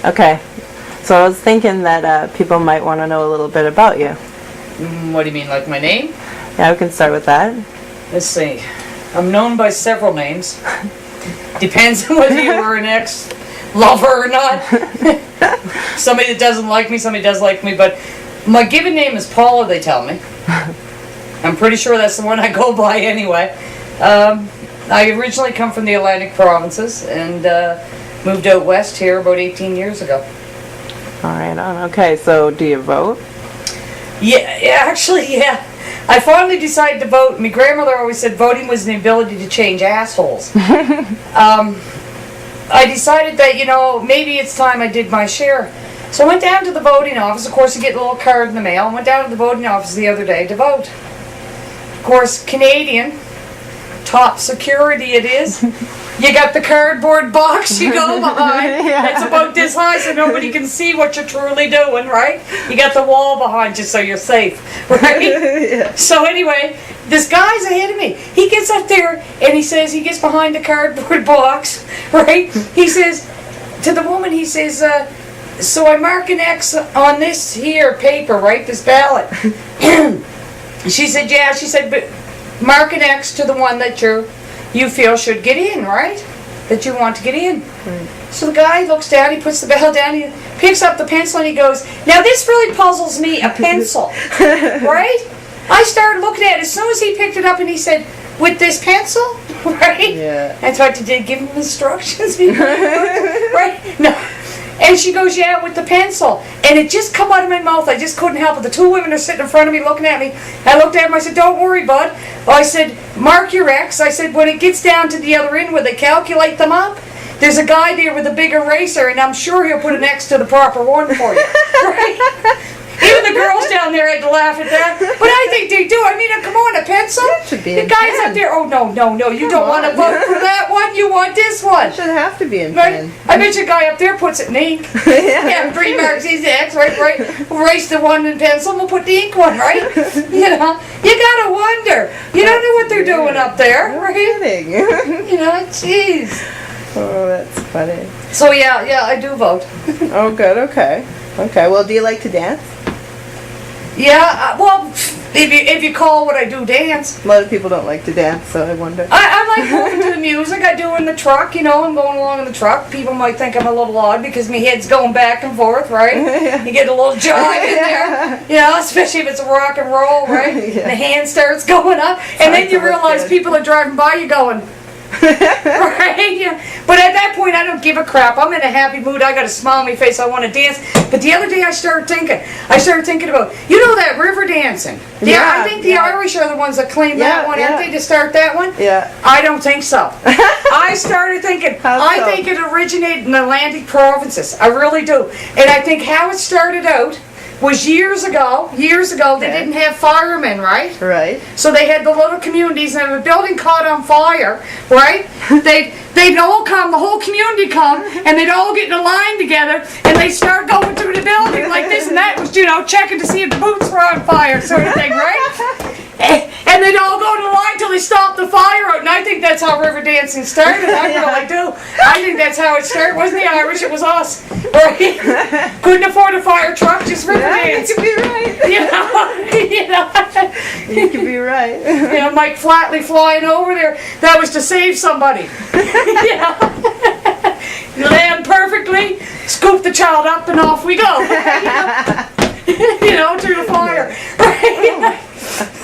Okay. So I was thinking that people might want to know a little bit about you. What do you mean, like my name? Yeah, we can start with that. Let's see. I'm known by several names. Depends on whether you were an ex-lover or not. Somebody that doesn't like me, somebody does like me, but my given name is Paula, they tell me. I'm pretty sure that's the one I go by anyway. I originally come from the Atlantic provinces and moved out west here about 18 years ago. All right. Okay. So do you vote? Yeah, actually, yeah. I finally decided to vote. My grandmother always said voting was the ability to change assholes. I decided that, maybe it's time I did my share. So I went down to the voting office. Of course, you get a little card in the mail. I went down to the voting office the other day to vote. Of course, Canadian, top security it is. You got the cardboard box you go behind. Yeah. It's about this high so nobody can see what you're truly doing, right? You got the wall behind you so you're safe, right? Yeah. So anyway, this guy's ahead of me. He gets up there and he gets behind the cardboard box, right? He says, to the woman, he says, so I mark an X on this here paper, right, this ballot. She said, yeah, she said, but mark an X to the one that you feel should get in, right? That you want to get in. Right. So the guy looks down, he puts the ballot down, he picks up the pencil and he goes, now this really puzzles me, a pencil, right? I started looking at it as soon as he picked it up and he said, with this pencil, right? Yeah. I thought, did they give him instructions before? Right? No. And she goes, yeah, with the pencil. And it just come out of my mouth. I just couldn't help it. The two women are sitting in front of me looking at me. I looked at them. I said, don't worry, bud. I said, mark your X. I said, when it gets down to the other end where they calculate them up, there's a guy there with a big eraser, and I'm sure he'll put an X to the proper one for you. Right? Even the girls down there had to laugh at that. But I think they do. I mean, come on, a pencil? That should be the in guy's pen. up there, oh, no, you don't want to vote for that one. You want this one. It should have to be in Right? pen. I bet your guy up there puts it in ink. Yeah, green marks his X, right. Erase the one in pencil, we'll put the ink one, right? You gotta wonder. You don't know what they're doing up there, No right? kidding. Jeez. Oh, that's funny. So yeah, I do vote. Oh, good. Okay. Well, do you like to dance? Yeah, well, if you call what I do dance. A lot of people don't like to dance, so I wonder. I like moving to the music. I do in the truck, I'm going along in the truck. People might think I'm a little odd because my head's going back and forth, right? Yeah. You get a little jive in there, especially if it's a rock and roll, right? Yeah. The hand starts going up, and then you realize people are driving by you going, right? Yeah. But at that point, I don't give a crap. I'm in a happy mood. I got a smile on my face. I want to dance. But the other day, I started thinking about, that river dancing. Yeah, I think the Irish are the ones that claim that one, aren't they, to start that one? Yeah. I don't think so. I started thinking, I think it originated in the Atlantic provinces. I really do. And I think how it started out was years ago, they didn't have firemen, right? Right. So they had the little communities, and if a building caught on fire, right, they'd all come, the whole community come, and they'd all get in a line together, and they'd start going through the building like this, and that was, checking to see if the boots were on fire, sort of thing, right? And they'd all go to the line till they stopped the fire out, and I think that's how river dancing started. I really do. I think that's how it started. It wasn't the Irish, it was us. Right? Couldn't afford a fire truck, just river dance. You could be right. You could be right. Mike Flatley flying over there, that was to save somebody. Land perfectly, scoop the child up, and off we go. Through the fire. Right?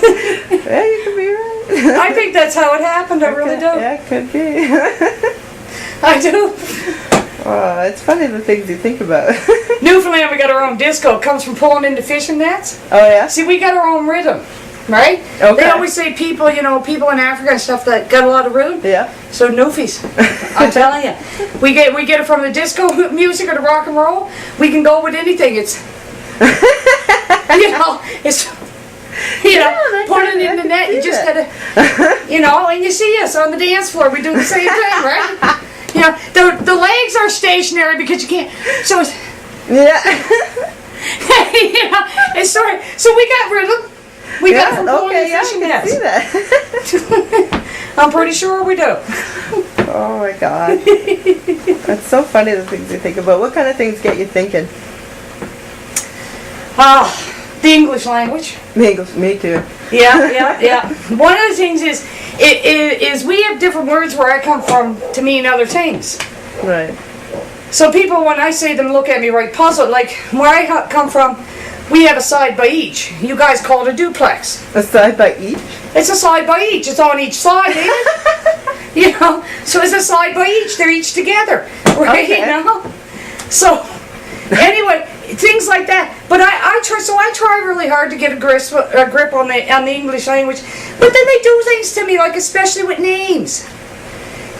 Yeah, you could be right. I think that's how it happened. I really do. Yeah, it could be. I do. Oh, it's funny the things you think about. Newfoundland, we got our own disco. It comes from pulling into fishing nets. Oh, yeah? See, we got our own rhythm, right? Okay. They always say people in Africa and stuff that got a lot of rhythm. Yeah. So Newfies, I'm telling you, we get it from the disco music or the rock and roll. We can go with anything. It's put it in the net. You just gotta, and you see us on the dance floor. We do the same thing, right? The legs are stationary because you can't. So it's, it's sort of, so we got rhythm. We got from pulling the fishing nets. I can see that. I'm pretty sure we do. Oh my god. That's so funny, the things you think about. What kind of things get you thinking? The English language. Me too. Yeah. One of the things is we have different words where I come from to mean other things. Right. So people, when I say them, look at me right puzzled. Like, where I come from, we have a side by each. You guys call it a duplex. A side by each? It's a side by each. It's on each side, ain't it? You know? So it's a side by each. They're each together. Right? Okay. You know? So, anyway, things like that. But I try really hard to get a grip on the English language. But then they do things to me, like especially with names.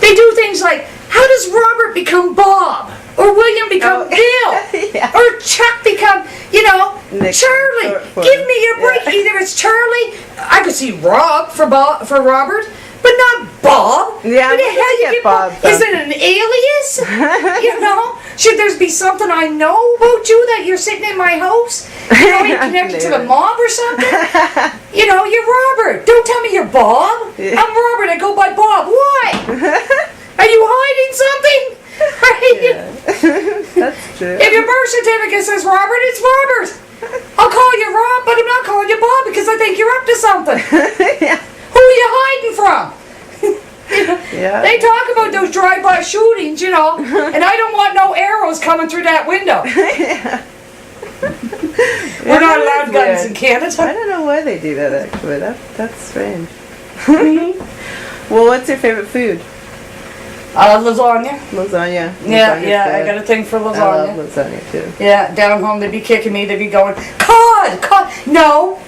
They do things like, how does Robert become Bob? Or William become Bill? Yeah. Or Chuck become, Nick, Charlie? Give me a break. Yeah. Either it's Charlie, I could see Rob for Robert, but not Bob. Yeah, Where the where hell did you you get get Bob Is it an alias? Should there be something I know about you that you're sitting in my house? You're connected to the mob or something? You're Robert. Don't tell me you're Bob. Yeah. I'm Robert. I go by Bob. Why? Are you hiding something? Right? Yeah. That's true. If your birth certificate says Robert, it's Robert. I'll call you Rob, but I'm not calling you Bob because I think you're up to something. Yeah. Who are you hiding from? Yeah. They talk about those drive-by shootings, and I don't want no arrows coming through that window. We're not allowed guns in Canada. I don't know why they do that, actually. That's strange. Mm-hmm. Well, what's your favorite food? Lasagna. Lasagna. Yeah, Lasagna's I good. got a thing for I love lasagna. lasagna too. Yeah, down home they'd be kicking me. They'd be going, cod. No.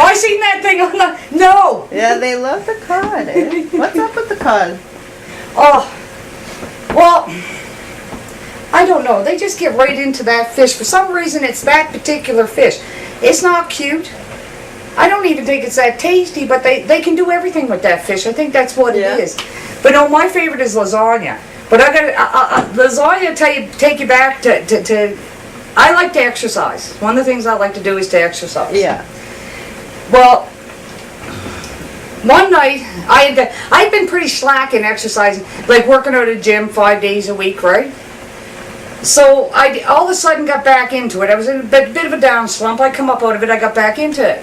I seen that thing on the no. Yeah, they love the cod. Eh? What's up with the cod? Oh, well, I don't know. They just get right into that fish. For some reason, it's that particular fish. It's not cute. I don't even think it's that tasty, but they can do everything with that fish. I think that's what Yeah. it is. But no, my favorite is lasagna. But I got lasagna. Take you back to. I like to exercise. One of the things I like to do is to exercise. Yeah. Well, one night I'd been pretty slack in exercising, like working out at a gym 5 days a week, right? So I all of a sudden got back into it. I was in a bit of a down slump. I come up out of it. I got back into it.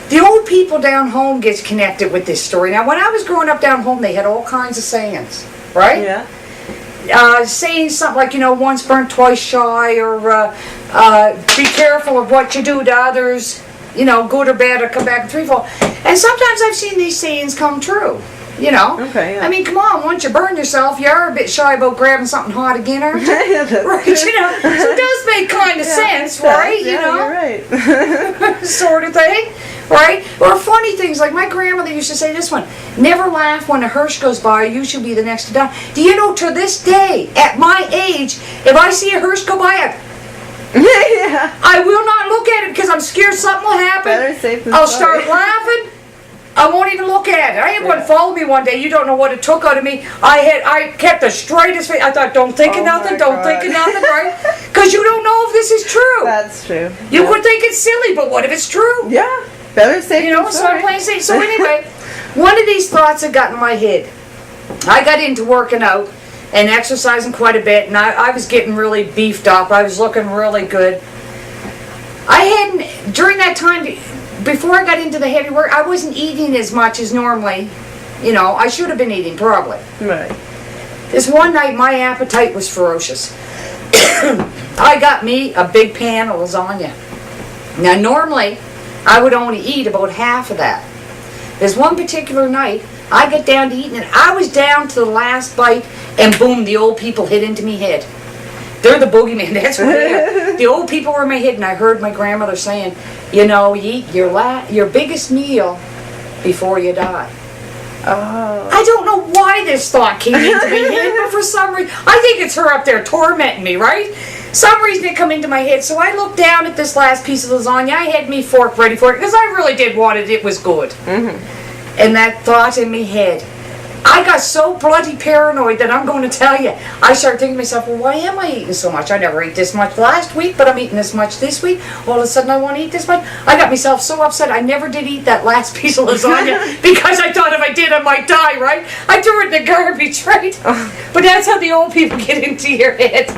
The old people down home gets connected with this story. Now, when I was growing up down home, they had all kinds of sayings, right? Yeah. Saying something like, once burnt, twice shy, or be careful of what you do to others, good or bad, or come back threefold. And sometimes I've seen these sayings come true, Okay, yeah. I mean, come on, once you burn yourself, you are a bit shy about grabbing something hot again, aren't you? Yeah, that's Right, true. so it does make kind of sense, it does. right? Yeah, you're right. Sort of thing, right? Or funny things like my grandmother used to say this one: never laugh when a hearse goes by, you should be the next to die. Do you know, to this day, at my age, if I see a hearse go by, Yeah. I will not look at it because I'm scared something will happen. Better safe than I'll sorry. start laughing. I won't even look at it. I had one follow me one day. You don't know what it took out of me. I kept the straightest face. I thought, don't think of Oh nothing, my don't God. think of nothing, right? Because you don't know if this is true. That's true. You Yeah. could think it's silly, but what if it's true? Yeah. Better safe than So I'm sorry. playing safe. So anyway, one of these thoughts had got in my head. I got into working out and exercising quite a bit, and I was getting really beefed up. I was looking really good. I hadn't, during that time, before I got into the heavy work, I wasn't eating as much as normally. I should have been eating, probably. Right. This one night, my appetite was ferocious. I got me a big pan of lasagna. Now, normally, I would only eat about half of that. This one particular night, I got down to eating it. I was down to the last bite, and boom, the old people hit into me head. They're the boogeyman, that's what they are. The old people were in my head, and I heard my grandmother saying, you eat your biggest meal before you die. Oh. I don't know why this thought came into my head, but for some reason, I think it's her up there tormenting me, right? Some reason it come into my head. So I looked down at this last piece of lasagna. I had me fork ready for it because I really did want it. It was good. Mm-hmm. And that thought in my head, I got so bloody paranoid that I'm going to tell you. I started thinking to myself, well, why am I eating so much? I never ate this much last week, but I'm eating this much this week. All of a sudden I want to eat this much. I got myself so upset. I never did eat that last piece of lasagna because I thought if I did, I might die, right? I threw it in the garbage, right? But that's how the old people get into your head.